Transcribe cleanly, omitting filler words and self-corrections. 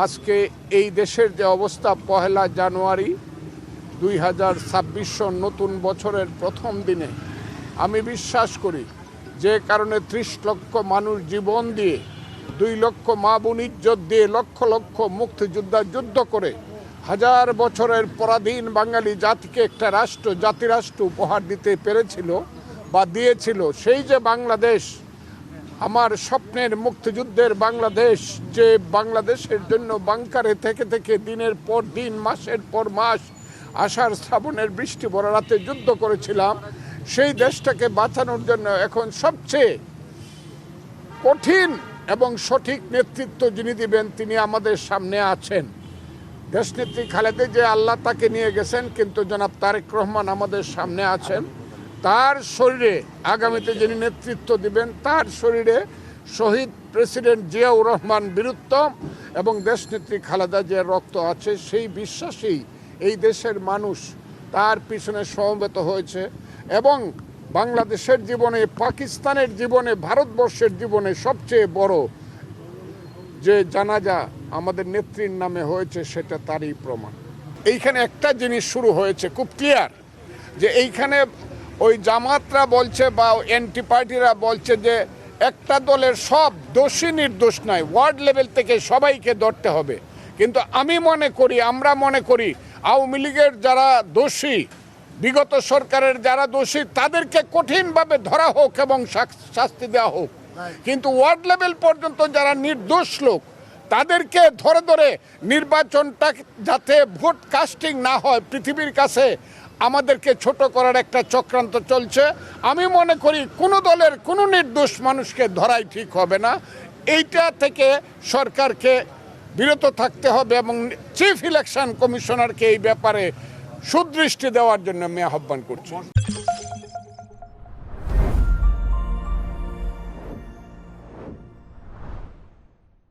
আজকে এই দেশের যে অবস্থা, 1 জানুয়ারি 2026 নতুন বছরের প্রথম দিনে আমি বিশ্বাস করি যে কারণে 30 লক্ষ মানুষ জীবন দিয়ে, 2 লক্ষ মা বোন ইজ্জত দিয়ে, লক্ষ লক্ষ মুক্তিযোদ্ধা যুদ্ধ করে হাজার বছরের পরাধীন বাঙালি জাতিকে একটা রাষ্ট্র, জাতিরাষ্ট্র উপহার দিতে পেরেছিল বা দিয়েছিল। সেই যে বাংলাদেশ, আমার স্বপ্নের মুক্তিযুদ্ধের বাংলাদেশ, যে বাংলাদেশের জন্য বাংকারে থেকে থেকে দিনের পর দিন, মাসের পর মাস, আষাঢ় শ্রাবণের বৃষ্টি ভরা রাতে যুদ্ধ করেছিলাম, সেই দেশটাকে বাঁচানোর জন্য এখন সবচেয়ে কঠিন এবং সঠিক নেতৃত্ব যিনি দিবেন তিনি আমাদের সামনে আছেন। দেশনেত্রী খালেদা জিয়া, আল্লাহ তাকে নিয়ে গেছেন, কিন্তু জনাব তারেক রহমান আমাদের সামনে আছেন। তার শরীরে আগামীতে যিনি নেতৃত্ব দিবেন, তার শরীরে শহীদ প্রেসিডেন্ট জিয়াউর রহমান বীরুত্তম এবং দেশনেত্রী খালেদা জিয়ার রক্ত আছে। সেই বিশ্বাসেই এই দেশের মানুষ তার পিছনে সমবেত হয়েছে এবং বাংলাদেশের জীবনে, পাকিস্তানের জীবনে, ভারতবর্ষের জীবনে সবচেয়ে বড় যে জানাজা আমাদের নেত্রীর নামে হয়েছে, সেটা তারই প্রমাণ। এইখানে একটা জিনিস শুরু হয়েছে খুব ক্লিয়ার, যে এইখানে ওই জামাতরা বলছে বা এনটি পার্টিরা বলছে যে একটা দলের সব দোষী নির্দোষ নয়, ওয়ার্ড লেভেল থেকে সবাইকে ধরতে হবে। কিন্তু আমি মনে করি, আমরা মনে করি আওয়ামী লীগের যারা দোষী, বিগত সরকারের যারা দোষী, তাদেরকে কঠিনভাবে ধরা হোক এবং শাস্তি দেওয়া হোক। কিন্তু ওয়ার্ড লেভেল পর্যন্ত যারা নির্দোষ লোক, তাদেরকে ধরে ধরে নির্বাচনটা যাতে ভোট কাস্টিং না হয়, পৃথিবীর কাছে আমাদেরকে ছোট করার একটা চক্রান্ত চলছে। আমি মনে করি কোনো দলের কোনো নির্দোষ মানুষকে ধরাই ঠিক হবে না। এইটা থেকে সরকারকে বিরত থাকতে হবে এবং চিফ ইলেকশন কমিশনারকে এই ব্যাপারে সুদৃষ্টি দেওয়ার জন্য আমি আহ্বান করছি।